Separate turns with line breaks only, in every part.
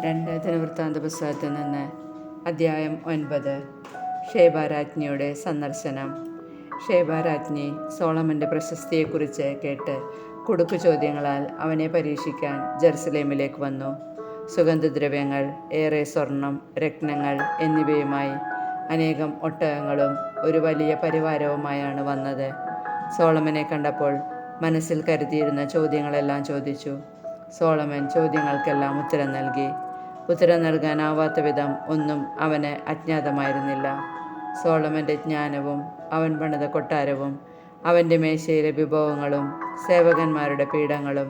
2 ദിനവൃത്താന്ത പുസ്തകത്തിൽ നിന്ന് അധ്യായം 9. ഷേബാരാജ്ഞിയുടെ സന്ദർശനം. ഷേബാരാജ്ഞി സോളമൻ്റെ പ്രശസ്തിയെക്കുറിച്ച് കേട്ട് കുടുക്കു ചോദ്യങ്ങളാൽ അവനെ പരീക്ഷിക്കാൻ ജെറുസലേമിലേക്ക് വന്നു. സുഗന്ധദ്രവ്യങ്ങൾ, ഏറെ സ്വർണം, രത്നങ്ങൾ എന്നിവയുമായി അനേകം ഒട്ടകങ്ങളും ഒരു വലിയ പരിവാരവുമായാണ് വന്നത്. സോളമനെ കണ്ടപ്പോൾ മനസ്സിൽ കരുതിയിരുന്ന ചോദ്യങ്ങളെല്ലാം ചോദിച്ചു. സോളമൻ ചോദ്യങ്ങൾക്കെല്ലാം ഉത്തരം നൽകി. ഉത്തരം നൽകാനാവാത്ത വിധം ഒന്നും അവന് അജ്ഞാതമായിരുന്നില്ല. സോളമൻ്റെ ജ്ഞാനവും അവൻ പണിത കൊട്ടാരവും അവൻ്റെ മേശയിലെ വിഭവങ്ങളും സേവകന്മാരുടെ പീഠങ്ങളും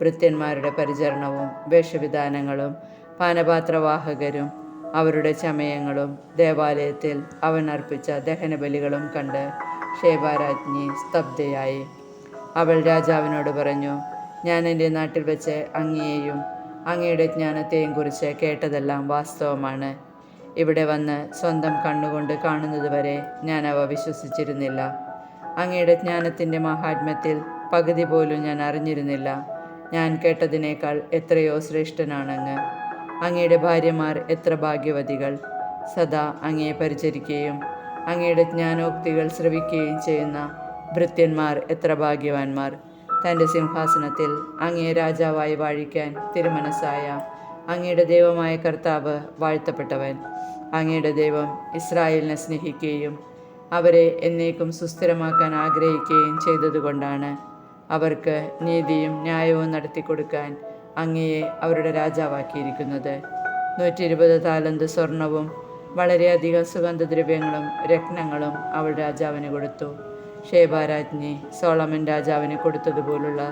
ഭൃത്യന്മാരുടെ പരിചരണവും വേഷവിധാനങ്ങളും പാനപാത്രവാഹകരും അവരുടെ ചമയങ്ങളും ദേവാലയത്തിൽ അവൻ അർപ്പിച്ച ദഹനബലികളും കണ്ട് ഷേബാരാജ്ഞി സ്തബ്ധയായി. അവൾ രാജാവിനോട് പറഞ്ഞു, ഞാൻ എൻ്റെ നാട്ടിൽ വെച്ച് അങ്ങയെയും അങ്ങയുടെ ജ്ഞാനത്തെയും കുറിച്ച് കേട്ടതെല്ലാം വാസ്തവമാണ്. ഇവിടെ വന്ന് സ്വന്തം കണ്ണുകൊണ്ട് കാണുന്നതുവരെ ഞാൻ അവ വിശ്വസിച്ചിരുന്നില്ല. അങ്ങയുടെ ജ്ഞാനത്തിൻ്റെ മഹാത്മ്യത്തിൽ പകുതി പോലും ഞാൻ അറിഞ്ഞിരുന്നില്ല. ഞാൻ കേട്ടതിനേക്കാൾ എത്രയോ ശ്രേഷ്ഠനാണങ്ങ്. അങ്ങയുടെ ഭാര്യമാർ എത്ര ഭാഗ്യവതികൾ. സദാ അങ്ങയെ പരിചരിക്കുകയും അങ്ങയുടെ ജ്ഞാനോക്തികൾ ശ്രവിക്കുകയും ചെയ്യുന്ന ഭൃത്യന്മാർ എത്ര ഭാഗ്യവാന്മാർ. തൻ്റെ സിംഹാസനത്തിൽ അങ്ങയെ രാജാവായി വാഴിക്കാൻ തിരുമനസ്സായ അങ്ങയുടെ ദൈവമായ കർത്താവ് വാഴ്ത്തപ്പെട്ടവൻ. അങ്ങയുടെ ദൈവം ഇസ്രായേലിനെ സ്നേഹിക്കുകയും അവരെ എന്നേക്കും സുസ്ഥിരമാക്കാൻ ആഗ്രഹിക്കുകയും ചെയ്തതുകൊണ്ടാണ് അവർക്ക് നീതിയും ന്യായവും നടത്തിക്കൊടുക്കാൻ അങ്ങയെ അവരുടെ രാജാവാക്കിയിരിക്കുന്നത്. 120 താലന്ത് സ്വർണവും വളരെയധികം സുഗന്ധദ്രവ്യങ്ങളും രത്നങ്ങളും അവൾ രാജാവിന് കൊടുത്തു. ഷേബാരാജ്ഞി സോളമൻ രാജാവിന് കൊടുത്തതുപോലുള്ള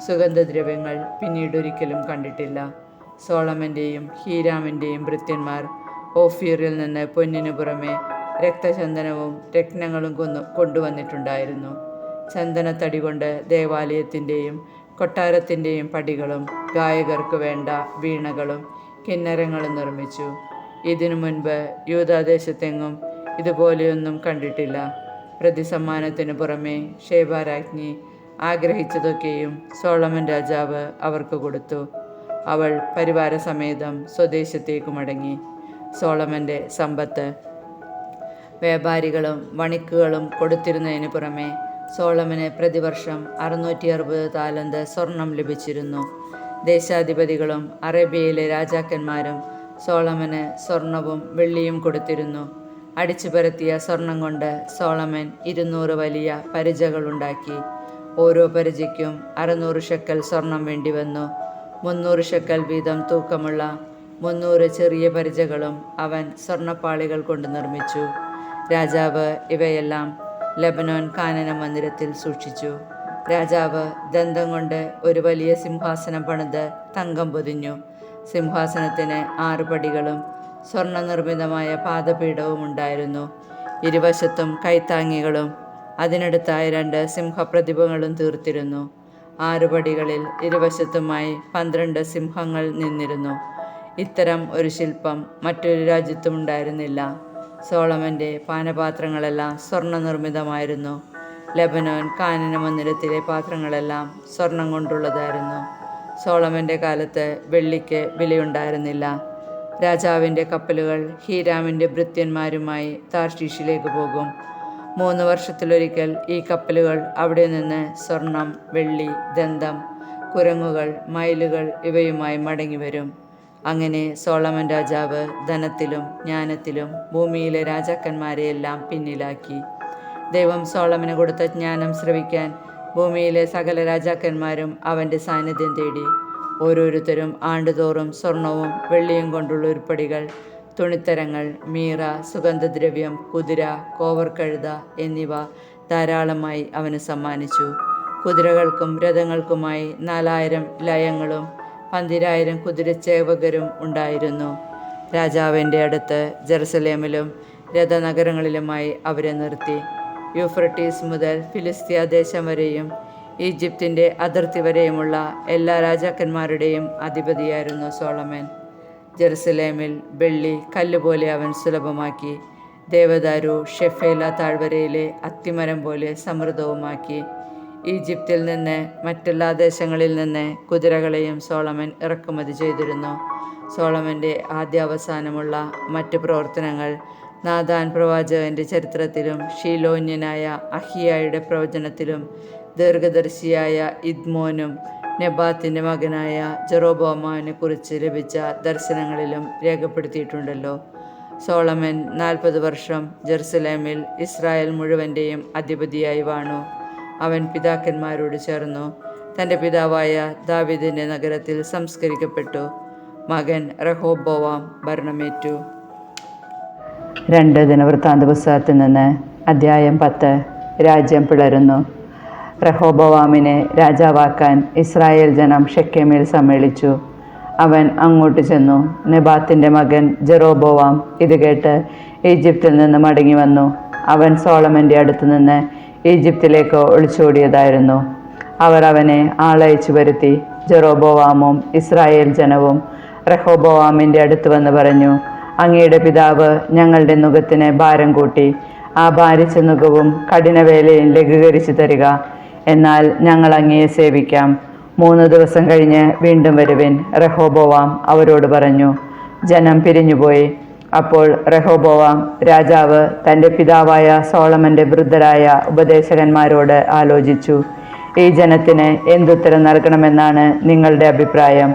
സുഗന്ധദ്രവ്യങ്ങൾ പിന്നീടൊരിക്കലും കണ്ടിട്ടില്ല. സോളമൻ്റെയും ഹീരാമിൻ്റെയും ഭൃത്യന്മാർ ഓഫീറിൽ നിന്ന് പൊന്നിനു പുറമെ രക്തചന്ദനവും രത്നങ്ങളും കൊണ്ടുവന്നിട്ടുണ്ടായിരുന്നു. ചന്ദനത്തടി കൊണ്ട് ദേവാലയത്തിൻ്റെയും കൊട്ടാരത്തിൻ്റെയും പടികളും ഗായകർക്ക് വേണ്ട വീണകളും കിന്നരങ്ങളും നിർമ്മിച്ചു. ഇതിനു മുൻപ് യൂദാദേശത്തെങ്ങും ഇതുപോലെയൊന്നും കണ്ടിട്ടില്ല. പ്രതിസമ്മാനത്തിനു പുറമെ ഷേബാരാജ്ഞി ആഗ്രഹിച്ചതൊക്കെയും സോളമൻ രാജാവ് അവർക്ക് കൊടുത്തു. അവൾ പരിവാരസമേതം സ്വദേശത്തേക്ക് മടങ്ങി. സോളമൻ്റെ സമ്പത്ത് വ്യാപാരികളും വണിക്കുകളും കൊടുത്തിരുന്നതിന് പുറമെ സോളമന് പ്രതിവർഷം 660 താലന്ത് സ്വർണം ലഭിച്ചിരുന്നു. ദേശാധിപതികളും അറേബ്യയിലെ രാജാക്കന്മാരും സോളമന് സ്വർണവും വെള്ളിയും കൊടുത്തിരുന്നു. അടിച്ചു പരത്തിയ സ്വർണം കൊണ്ട് സോളമൻ 200 വലിയ പരിചകളുണ്ടാക്കി. ഓരോ പരിചയ്ക്കും 600 ഷെക്കൽ സ്വർണം വേണ്ടിവന്നു. 300 ഷെക്കൽ വീതം തൂക്കമുള്ള 300 ചെറിയ പരിചകളും അവൻ സ്വർണപ്പാളികൾ കൊണ്ട് നിർമ്മിച്ചു. രാജാവ് ഇവയെല്ലാം ലെബനോൻ കാനന മന്ദിരത്തിൽ സൂക്ഷിച്ചു. രാജാവ് ദന്തം കൊണ്ട് ഒരു വലിയ സിംഹാസനം പണിത് തങ്കം പൊതിഞ്ഞു. സിംഹാസനത്തിന് 6 പടികളും സ്വർണ്ണ നിർമ്മിതമായ പാദപീഠവും ഉണ്ടായിരുന്നു. ഇരുവശത്തും കൈത്താങ്ങികളും അതിനടുത്തായി 2 സിംഹപ്രതിഭകളും തീർത്തിരുന്നു. 6 പടികളിൽ ഇരുവശത്തുമായി 12 സിംഹങ്ങൾ നിന്നിരുന്നു. ഇത്തരം ഒരു ശില്പം മറ്റൊരു രാജ്യത്തും ഉണ്ടായിരുന്നില്ല. സോളമൻ്റെ പാനപാത്രങ്ങളെല്ലാം സ്വർണ്ണ നിർമ്മിതമായിരുന്നു. ലെബനോൻ കാനന മന്ദിരത്തിലെ പാത്രങ്ങളെല്ലാം സ്വർണം കൊണ്ടുള്ളതായിരുന്നു. സോളമൻ്റെ കാലത്ത് വെള്ളിക്ക് വിലയുണ്ടായിരുന്നില്ല. രാജാവിൻ്റെ കപ്പലുകൾ ഹീരാമിൻ്റെ ഭൃത്യന്മാരുമായി താർഷീഷിലേക്ക് പോകും. 3 വർഷത്തിലൊരിക്കൽ ഈ കപ്പലുകൾ അവിടെ നിന്ന് സ്വർണം, വെള്ളി, ദന്തം, കുരങ്ങുകൾ, മയിലുകൾ ഇവയുമായി മടങ്ങി വരും. അങ്ങനെ സോളമൻ രാജാവ് ധനത്തിലും ജ്ഞാനത്തിലും ഭൂമിയിലെ രാജാക്കന്മാരെയെല്ലാം പിന്നിലാക്കി. ദൈവം സോളമന് കൊടുത്ത ജ്ഞാനം ശ്രവിക്കാൻ ഭൂമിയിലെ സകല രാജാക്കന്മാരും അവൻ്റെ സാന്നിധ്യം തേടി. ഓരോരുത്തരും ആണ്ടുതോറും സ്വർണവും വെള്ളിയും കൊണ്ടുള്ള ഉരുപ്പടികൾ, തുണിത്തരങ്ങൾ, മീറ, സുഗന്ധദ്രവ്യം, കുതിര, കോവർക്കഴുത എന്നിവ ധാരാളമായി അവന് സമ്മാനിച്ചു. കുതിരകൾക്കും രഥങ്ങൾക്കുമായി 4000 ലയങ്ങളും 12000 കുതിരച്ചേവകരും ഉണ്ടായിരുന്നു. രാജാവിൻ്റെ അടുത്ത് ജെറുസലേമിലും രഥനഗരങ്ങളിലുമായി അവരെ നിർത്തി. യൂഫ്രട്ടീസ് മുതൽ ഫിലിസ്തീയ ദേശം വരെയും ഈജിപ്തിൻ്റെ അതിർത്തി വരെയുമുള്ള എല്ലാ രാജാക്കന്മാരുടെയും അധിപതിയായിരുന്നു സോളമൻ. ജെറുസലേമിൽ വെള്ളി കല്ലുപോലെ അവൻ സുലഭമാക്കി. ദേവദാരു ഷെഫേല താഴ്വരയിലെ അത്തിമരം പോലെ സമൃദ്ധവുമാക്കി. ഈജിപ്തിൽ നിന്ന് മറ്റെല്ലാ ദേശങ്ങളിൽ നിന്ന് കുതിരകളെയും സോളമൻ ഇറക്കുമതി ചെയ്തിരുന്നു. സോളമൻ്റെ ആദ്യാവസാനമുള്ള മറ്റ് പ്രവർത്തനങ്ങൾ നാഥാൻ പ്രവാചകൻ്റെ ചരിത്രത്തിലും ഷീലോന്യനായ അഹിയായുടെ പ്രവചനത്തിലും ദീർഘദർശിയായ ഇദ്മോനും നെബാത്തിൻ്റെ മകനായ ജെറോബോവാമിനെ കുറിച്ച് ലഭിച്ച ദർശനങ്ങളിലും രേഖപ്പെടുത്തിയിട്ടുണ്ടല്ലോ. സോളമൻ 40 വർഷം ജെറുസലേമിൽ ഇസ്രായേൽ മുഴുവൻ്റെയും അധിപതിയായി വാണു. അവൻ പിതാക്കന്മാരോട് ചേർന്നു തൻ്റെ പിതാവായ ദാവീദിൻ്റെ നഗരത്തിൽ സംസ്കരിക്കപ്പെട്ടു. മകൻ റഹോബോവാം ഭരണമേറ്റു.
2 ദിനവൃത്താന്ത പുസ്തകത്തിൽ നിന്ന് അധ്യായം 10. രാജ്യം പിളരുന്നു. റഹോബോവാമിനെ രാജാവാക്കാൻ ഇസ്രായേൽ ജനം ഷെക്കേമിൽ സമ്മേളിച്ചു. അവൻ അങ്ങോട്ട് ചെന്നു. നെബാത്തിൻ്റെ മകൻ ജെറോബോവാം ഇത് കേട്ട് ഈജിപ്തിൽ നിന്ന് മടങ്ങി വന്നു. അവൻ സോളമൻ്റെ അടുത്ത് നിന്ന് ഈജിപ്തിലേക്ക് ഒളിച്ചോടിയതായിരുന്നു. അവർ അവനെ ആളയച്ചു വരുത്തി. ജെറോബോവാമും ഇസ്രായേൽ ജനവും റഹോബോവാമിൻ്റെ അടുത്ത് വന്ന് പറഞ്ഞു, അങ്ങയുടെ പിതാവ് ഞങ്ങളുടെ നുകത്തിന് ഭാരം കൂട്ടി. ആ ഭാരിച്ച നുകവും കഠിനവേലയും ലഘൂകരിച്ചു തരിക. എന്നാൽ ഞങ്ങൾ അങ്ങയെ സേവിക്കാം. 3 ദിവസം കഴിഞ്ഞ് വീണ്ടും വരുവിൻ. റഹോബോവാം അവരോട് പറഞ്ഞു. ജനം പിരിഞ്ഞുപോയി. അപ്പോൾ റഹോബോവാം രാജാവ് തൻ്റെ പിതാവായ സോളമൻ്റെ വൃദ്ധരായ ഉപദേശകന്മാരോട് ആലോചിച്ചു, ഈ ജനത്തിന് എന്തുത്തരം നൽകണമെന്നാണ് നിങ്ങളുടെ അഭിപ്രായം?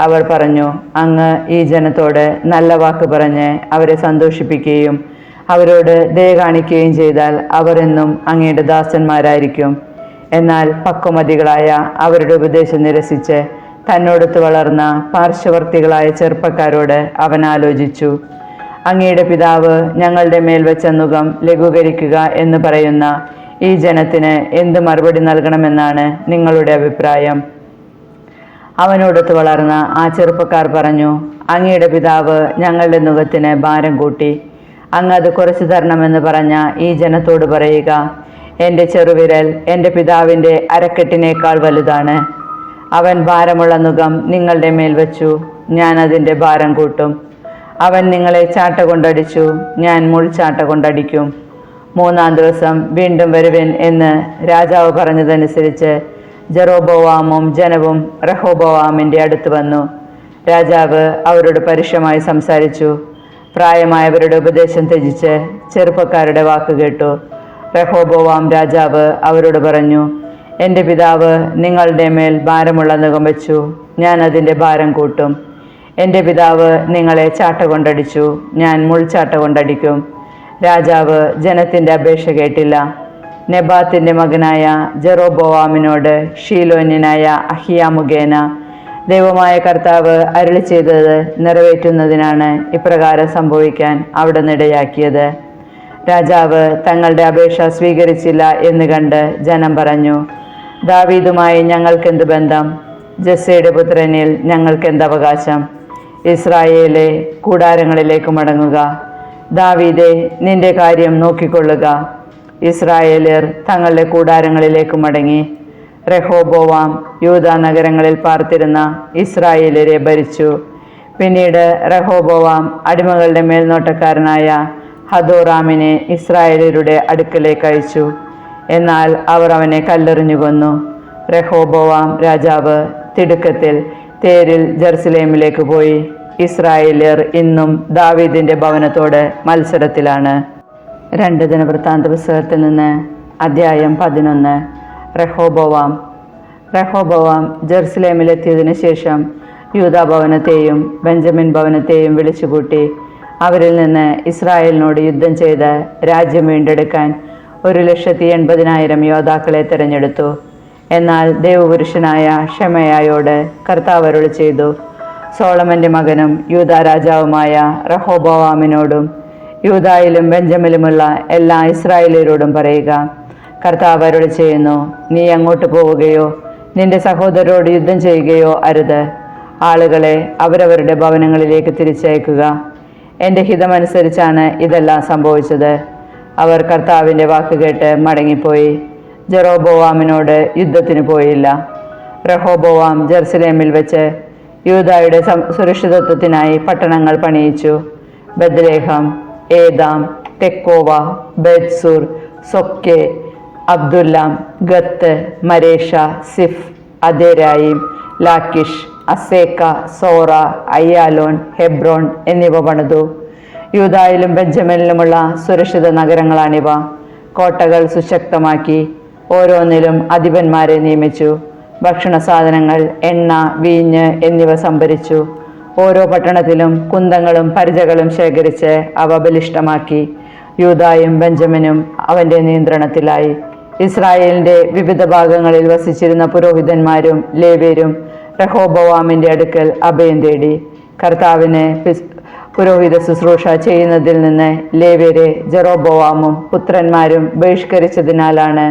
അവർ പറഞ്ഞു, അങ്ങ് ഈ ജനത്തോട് നല്ല വാക്ക് പറഞ്ഞ് അവരെ സന്തോഷിപ്പിക്കുകയും അവരോട് ദയ കാണിക്കുകയും ചെയ്താൽ അവർ എന്നും അങ്ങയുടെ ദാസന്മാരായിരിക്കും. എന്നാൽ പക്വമതികളായ അവരുടെ ഉപദേശം നിരസിച്ച് തന്നോടൊത്ത് വളർന്ന പാർശ്വവർത്തികളായ ചെറുപ്പക്കാരോട് അവൻ ആലോചിച്ചു, അങ്ങയുടെ പിതാവ് ഞങ്ങളുടെ മേൽ വെച്ച നുകം ലഘൂകരിക്കുക എന്ന് പറയുന്ന ഈ ജനത്തിന് എന്ത് മറുപടി നൽകണമെന്നാണ് നിങ്ങളുടെ അഭിപ്രായം? അവനോടൊത്ത് വളർന്ന ആ ചെറുപ്പക്കാർ പറഞ്ഞു, അങ്ങയുടെ പിതാവ് ഞങ്ങളുടെ നുകത്തിന് ഭാരം കൂട്ടി. അങ്ങ് അത് കുറച്ചു തരണമെന്ന് പറഞ്ഞ ഈ ജനത്തോട് പറയുക, എൻ്റെ ചെറുവിരൽ എൻ്റെ പിതാവിൻ്റെ അരക്കെട്ടിനേക്കാൾ വലുതാണ്. അവൻ ഭാരമുള്ള നുകം നിങ്ങളുടെ മേൽ വച്ചു, ഞാൻ അതിൻ്റെ ഭാരം കൂട്ടും. അവൻ നിങ്ങളെ ചാട്ട കൊണ്ടടിച്ചു, ഞാൻ മുൾചാട്ട കൊണ്ടടിക്കും. 3-ാം ദിവസം വീണ്ടും വരുവിൻ എന്ന് രാജാവ് പറഞ്ഞതനുസരിച്ച് ജെറോബോവാമും ജനവും റഹോബോവാമിൻ്റെ അടുത്ത് വന്നു. രാജാവ് അവരോട് പരുഷമായി സംസാരിച്ചു. പ്രായമായവരുടെ ഉപദേശം ത്യജിച്ച് ചെറുപ്പക്കാരുടെ വാക്ക് കേട്ടു. റഹോബോവാം രാജാവ് അവരോട് പറഞ്ഞു, എൻ്റെ പിതാവ് നിങ്ങളുടെ മേൽ ഭാരമുള്ള നുകം വെച്ചു, ഞാൻ അതിൻ്റെ ഭാരം കൂട്ടും. എൻ്റെ പിതാവ് നിങ്ങളെ ചാട്ട കൊണ്ടടിച്ചു, ഞാൻ മുൾചാട്ട കൊണ്ടടിക്കും. രാജാവ് ജനത്തിൻ്റെ അപേക്ഷ കേട്ടില്ല. നെബാത്തിൻ്റെ മകനായ ജെറോബോവാമിനോട് ഷീലോന്യനായ അഹിയ മുഖേന ദൈവമായ കർത്താവ് അരുളി ചെയ്തത് നിറവേറ്റുന്നതിനാണ് ഇപ്രകാരം സംഭവിക്കാൻ അവിടെ നിടയാക്കിയത്. രാജാവ് തങ്ങളുടെ അപേക്ഷ സ്വീകരിച്ചില്ല എന്ന് കണ്ട് ജനം പറഞ്ഞു, ദാവീദുമായി ഞങ്ങൾക്കെന്ത് ബന്ധം? ജസ്സയുടെ പുത്രനിൽ ഞങ്ങൾക്കെന്ത് അവകാശം? ഇസ്രായേലെ കൂടാരങ്ങളിലേക്ക് മടങ്ങുക. ദാവീദേ, നിന്റെ കാര്യം നോക്കിക്കൊള്ളുക. ഇസ്രായേലിയർ തങ്ങളുടെ കൂടാരങ്ങളിലേക്ക് മടങ്ങി. റഹോബോവാം യൂദാ നഗരങ്ങളിൽ പാർത്തിരുന്ന ഇസ്രായേലിയരെ ഭരിച്ചു. പിന്നീട് റഹോബോവാം അടിമകളുടെ മേൽനോട്ടക്കാരനായ ഹദോറാമിനെ ഇസ്രായേലിയരുടെ അടുക്കലേക്ക് അയച്ചു. എന്നാൽ അവർ അവനെ കല്ലെറിഞ്ഞു കൊന്നു. റഹോബോവാം രാജാവ് തിടുക്കത്തിൽ തേരിൽ ജെറുസലേമിലേക്ക് പോയി. ഇസ്രായേലിയർ ഇന്നും ദാവീദിൻ്റെ ഭവനത്തോട് മത്സരത്തിലാണ്. 2 ദിനവൃത്താന്ത പുസ്തകത്തിൽ നിന്ന് അധ്യായം 11. റഹോബോവാം ജെറുസലേമിലെത്തിയതിനു ശേഷം യൂദാ ഭവനത്തെയും ബെഞ്ചമിൻ ഭവനത്തെയും വിളിച്ചുകൂട്ടി. അവരിൽ നിന്ന് ഇസ്രായേലിനോട് യുദ്ധം ചെയ്ത് രാജ്യം വീണ്ടെടുക്കാൻ 1,80,000 യോദ്ധാക്കളെ തിരഞ്ഞെടുത്തു. എന്നാൽ ദൈവപുരുഷനായ ഷെമയായോട് കർത്താവ് അരുളി ചെയ്തു, സോളമൻ്റെ മകനും യൂദാ രാജാവുമായ റഹോബോവാമിനോടും യൂദായിലും ബെഞ്ചമിലുമുള്ള എല്ലാ ഇസ്രായേലിയരോടും പറയുക, കർത്താവ് അരുളി ചെയ്യുന്നു, നീ അങ്ങോട്ട് പോവുകയോ നിന്റെ സഹോദരരോട് യുദ്ധം ചെയ്യുകയോ അരുത്. ആളുകളെ അവരവരുടെ ഭവനങ്ങളിലേക്ക് തിരിച്ചയക്കുക. എൻ്റെ ഹിതമനുസരിച്ചാണ് ഇതെല്ലാം സംഭവിച്ചത്. അവർ കർത്താവിൻ്റെ വാക്ക് കേട്ട് മടങ്ങിപ്പോയി. ജെറോബോവാമിനോട് യുദ്ധത്തിന് പോയില്ല. റഹോബോവാം ജെറുസലേമിൽ വെച്ച് യൂദായുടെ സുരക്ഷിതത്വത്തിനായി പട്ടണങ്ങൾ പണിയിച്ചു. ബദ്ലേഹം, ഏദാം, തെക്കോവ, ബേത്സൂർ, സൊക്കെ അബ്ദുല്ലാം, ഗത്ത്, മരേഷ, സിഫ്, അദേരായിം, ലാക്കിഷ്, അസേക്ക, സോറ, അയ്യാലോൻ, ഹെബ്രോൺ എന്നിവ പണിതു. യൂദായിലും ബെഞ്ചമിനിലുമുള്ള സുരക്ഷിത നഗരങ്ങളാണിവ. കോട്ടകൾ സുശക്തമാക്കി ഓരോന്നിലും അധിപന്മാരെ നിയമിച്ചു. ഭക്ഷണ സാധനങ്ങൾ, എണ്ണ, വീഞ്ഞ് എന്നിവ സംഭരിച്ചു. ഓരോ പട്ടണത്തിലും കുന്തങ്ങളും പരിചകളും ശേഖരിച്ച് അവ ബലിഷ്ഠമാക്കി. യൂദായും ബെഞ്ചമിനും അവന്റെ നിയന്ത്രണത്തിലായി. ഇസ്രായേലിന്റെ വിവിധ ഭാഗങ്ങളിൽ വസിച്ചിരുന്ന പുരോഹിതന്മാരും ലേവ്യരും റഹോബോവാമിന്റെ അടുക്കൽ അഭയം തേടി. കർത്താവിന് പുരോഹിത ശുശ്രൂഷ ചെയ്യുന്നതിൽ നിന്ന് ലേവ്യരെ ജെറോബോവാമും പുത്രന്മാരും ബഹിഷ്കരിച്ചതിനാലാണ്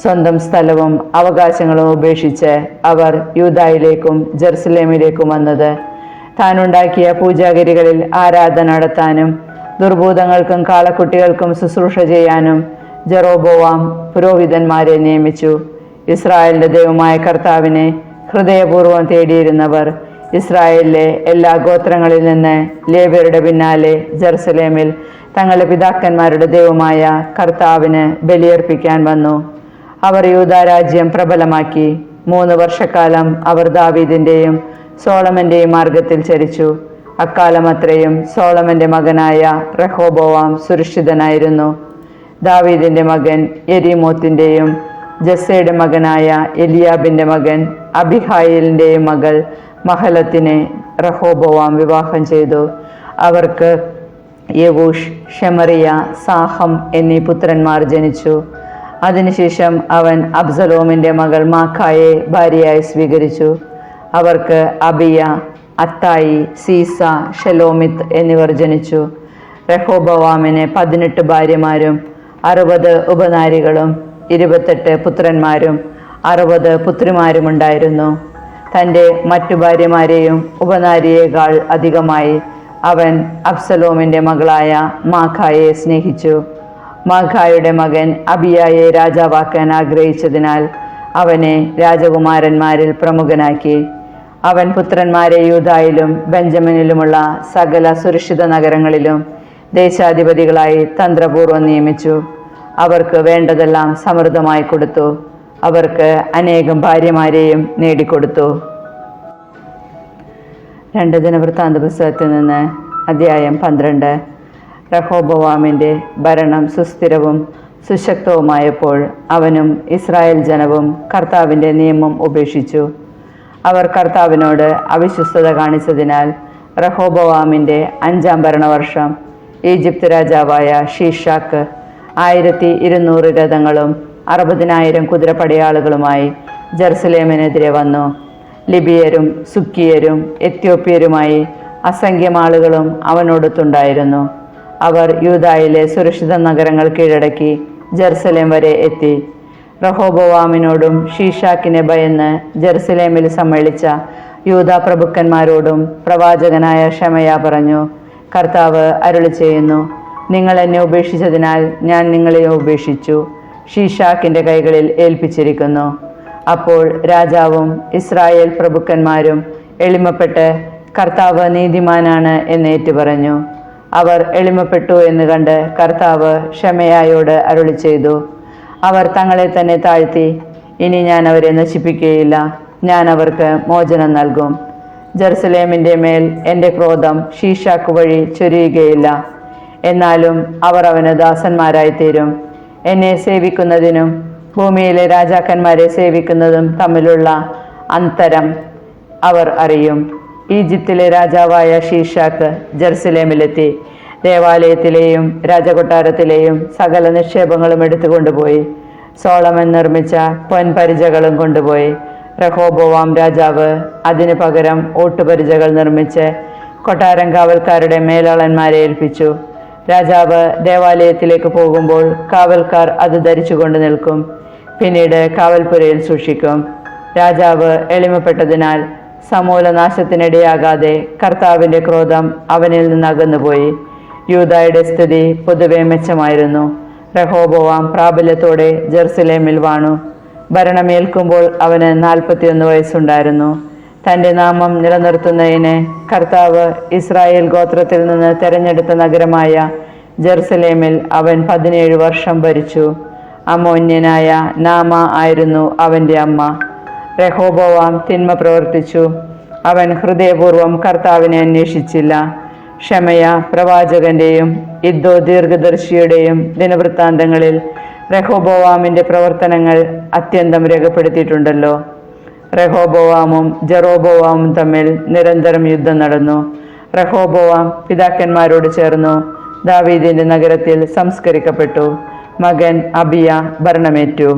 സ്വന്തം സ്ഥലവും അവകാശങ്ങളും ഉപേക്ഷിച്ച് അവർ യൂദായിലേക്കും ജെറുസലേമിലേക്കും വന്നത്. താനുണ്ടാക്കിയ പൂജാഗിരികളിൽ ആരാധന നടത്താനും ദുർഭൂതങ്ങൾക്കും കാളക്കുട്ടികൾക്കും ശുശ്രൂഷ ചെയ്യാനും ജെറോബോവാം പുരോഹിതന്മാരെ നിയമിച്ചു. ഇസ്രായേലിന്റെ ദൈവമായ കർത്താവിനെ ഹൃദയപൂർവ്വം തേടിയിരുന്നവർ ഇസ്രായേലിലെ എല്ലാ ഗോത്രങ്ങളിൽ നിന്ന് ലേവ്യരുടെ പിന്നാലെ ജെറുസലേമിൽ തങ്ങളുടെ പിതാക്കന്മാരുടെ ദൈവമായ കർത്താവിന് ബലിയർപ്പിക്കാൻ വന്നു. അവർ യൂദാ രാജ്യം പ്രബലമാക്കി. 3 വർഷക്കാലം അവർ ദാവീദിന്റെയും സോളമന്റെയും മാർഗത്തിൽ ചരിച്ചു. അക്കാലം അത്രയും സോളമന്റെ മകനായ റഹോബോവാം സുരക്ഷിതനായിരുന്നു. ദാവീദിന്റെ മകൻ യെരീമോത്തിന്റെയും ജസ്സയുടെ മകനായ എലിയാബിന്റെ മകൻ അബിഹായിലിന്റെയും മകൾ മഹലത്തിനെ റഹോബോവാം വിവാഹം ചെയ്തു. അവർക്ക് യെവൂഷ്, ഷെമറിയ, സാഹം എന്നീ പുത്രന്മാർ ജനിച്ചു. അതിനുശേഷം അവൻ അബ്സലോമിന്റെ മകൾ മാഖായെ ഭാര്യയായി സ്വീകരിച്ചു. അവർക്ക് അബിയ, അത്തായി, സീസ, ഷെലോമിത്ത് എന്നിവർ ജനിച്ചു. റഹോബോവാമിന് 18 ഭാര്യമാരും 60 ഉപനാരികളും 28 പുത്രന്മാരും 60 പുത്രിമാരുമുണ്ടായിരുന്നു. തൻ്റെ മറ്റു ഭാര്യമാരെയും ഉപനാരിയേക്കാൾ അധികമായി അവൻ അബ്സലോമിന്റെ മകളായ മാഖായെ സ്നേഹിച്ചു. മാഖായുടെ മകൻ അബിയായെ രാജാവാക്കാൻ ആഗ്രഹിച്ചതിനാൽ അവനെ രാജകുമാരന്മാരിൽ പ്രമുഖനാക്കി. അവൻ പുത്രന്മാരെ യൂദായിലും ബെഞ്ചമിനിലുമുള്ള സകല സുരക്ഷിത നഗരങ്ങളിലും ദേശാധിപതികളായി തന്ത്രപൂർവ്വം നിയമിച്ചു. അവർക്ക് വേണ്ടതെല്ലാം സമൃദ്ധമായി കൊടുത്തു. അവർക്ക് അനേകം ഭാര്യമാരെയും നേടിക്കൊടുത്തു. 2 ദിനവൃത്താന്ത പുസ്തകത്തിൽ നിന്ന് അധ്യായം 12. റഹോബോവാമിന്റെ ഭരണം സുസ്ഥിരവും സുശക്തവുമായപ്പോൾ അവനും ഇസ്രായേൽ ജനവും കർത്താവിന്റെ നിയമം ഉപേക്ഷിച്ചു. അവർ കർത്താവിനോട് അവിശ്വസ്തത കാണിച്ചതിനാൽ റഹോബോവാമിന്റെ 5-ാം ഭരണവർഷം ഈജിപ്ത് രാജാവായ ഷീഷാക്ക് 1200 രഥങ്ങളും 60,000 കുതിരപ്പടയാളുകളുമായി ജെറുസലേമിനെതിരെ വന്നു. ലിബിയരും സുക്കിയരും എത്യോപ്യരുമായി അസംഖ്യം ആളുകളും അവനോടൊത്തുണ്ടായിരുന്നു. അവർ യൂദായിലെ സുരക്ഷിത നഗരങ്ങൾ കീഴടക്കി ജെറുസലേം വരെ എത്തി. റഹോബോവാമിനോടും ഷീഷാക്കിനെ ഭയന്ന് ജെറുസലേമിൽ സമ്മേളിച്ച യൂദാ പ്രഭുക്കന്മാരോടും പ്രവാചകനായ ഷെമയ പറഞ്ഞു, കർത്താവ് അരുളി ചെയ്യുന്നു, നിങ്ങൾ എന്നെ ഉപേക്ഷിച്ചതിനാൽ ഞാൻ നിങ്ങളെ ഉപേക്ഷിച്ചു ഷീഷാക്കിന്റെ കൈകളിൽ ഏൽപ്പിച്ചിരിക്കുന്നു. അപ്പോൾ രാജാവും ഇസ്രായേൽ പ്രഭുക്കന്മാരും എളിമപ്പെട്ട് കർത്താവ് നീതിമാനാണ് എന്നേറ്റു പറഞ്ഞു. അവർ എളിമപ്പെട്ടു എന്ന് കണ്ട് കർത്താവ് ഷെമയായോട് അരുളി ചെയ്തു, അവർ തങ്ങളെ തന്നെ താഴ്ത്തി, ഇനി ഞാൻ അവരെ നശിപ്പിക്കുകയില്ല, ഞാൻ അവർക്ക് മോചനം നൽകും. ജെറുസലേമിന്റെ മേൽ എൻ്റെ ക്രോധം ഷീഷാക്ക് വഴി ചൊരിയുകയില്ല. എന്നാലും അവർ അവന് ദാസന്മാരായിത്തീരും. എന്നെ സേവിക്കുന്നതിനും ഭൂമിയിലെ രാജാക്കന്മാരെ സേവിക്കുന്നതും തമ്മിലുള്ള അന്തരം അവർ അറിയും. ഈജിപ്തിലെ രാജാവായ ഷീഷാക്ക് ജെറുസലേമിലെത്തി ദേവാലയത്തിലെയും രാജകൊട്ടാരത്തിലെയും സകല നിക്ഷേപങ്ങളും എടുത്തുകൊണ്ടുപോയി. സോളമൻ നിർമ്മിച്ച പൊൻപരിചകളും കൊണ്ടുപോയി. റഹോബോവാം രാജാവ് അതിനു പകരം ഓട്ടുപരിചകൾ നിർമ്മിച്ച് കൊട്ടാരം കാവൽക്കാരുടെ മേലാളന്മാരെ ഏൽപ്പിച്ചു. രാജാവ് ദേവാലയത്തിലേക്ക് പോകുമ്പോൾ കാവൽക്കാർ അത് ധരിച്ചുകൊണ്ട് നിൽക്കും, പിന്നീട് കാവൽപ്പുരയിൽ സൂക്ഷിക്കും. രാജാവ് എളിമപ്പെട്ടതിനാൽ സമൂലനാശത്തിനിടയാകാതെ കർത്താവിന്റെ ക്രോധം അവനിൽ നിന്ന് അകന്നുപോയി. യൂദായുടെ സ്ഥിതി പൊതുവെ മെച്ചമായിരുന്നു. റഹോബോവാം പ്രാബല്യത്തോടെ ജെറുസലേമിൽ വാണു. ഭരണമേൽക്കുമ്പോൾ അവന് 41 വയസ്സുണ്ടായിരുന്നു. തൻ്റെ നാമം നിലനിർത്തുന്നതിന് കർത്താവ് ഇസ്രായേൽ ഗോത്രത്തിൽ നിന്ന് തെരഞ്ഞെടുത്ത നഗരമായ ജെറുസലേമിൽ അവൻ 17 വർഷം ഭരിച്ചു. അമ്മോന്യനായ നാമ ആയിരുന്നു അവൻ്റെ അമ്മ. രഹോബോവാം തിന്മ പ്രവർത്തിച്ചു. അവൻ ഹൃദയപൂർവ്വം കർത്താവിനെ അന്വേഷിച്ചില്ല. ഷമയ പ്രവാചകന്റെയും ഇദ്ദോ ദീർഘദർശിയുടെയും ദിനവൃത്താന്തങ്ങളിൽ രഹോബോവാമിൻ്റെ പ്രവർത്തനങ്ങൾ അത്യന്തം രേഖപ്പെടുത്തിയിട്ടുണ്ടല്ലോ. രഹോബോവാമും ജെറോബോവാമും തമ്മിൽ നിരന്തരം യുദ്ധം നടന്നു. രഹോബോവാം പിതാക്കന്മാരോട് ചേർന്നു ദാവീദിന്റെ നഗരത്തിൽ സംസ്കരിക്കപ്പെട്ടു. മകൻ അബിയ ഭരണമേറ്റു.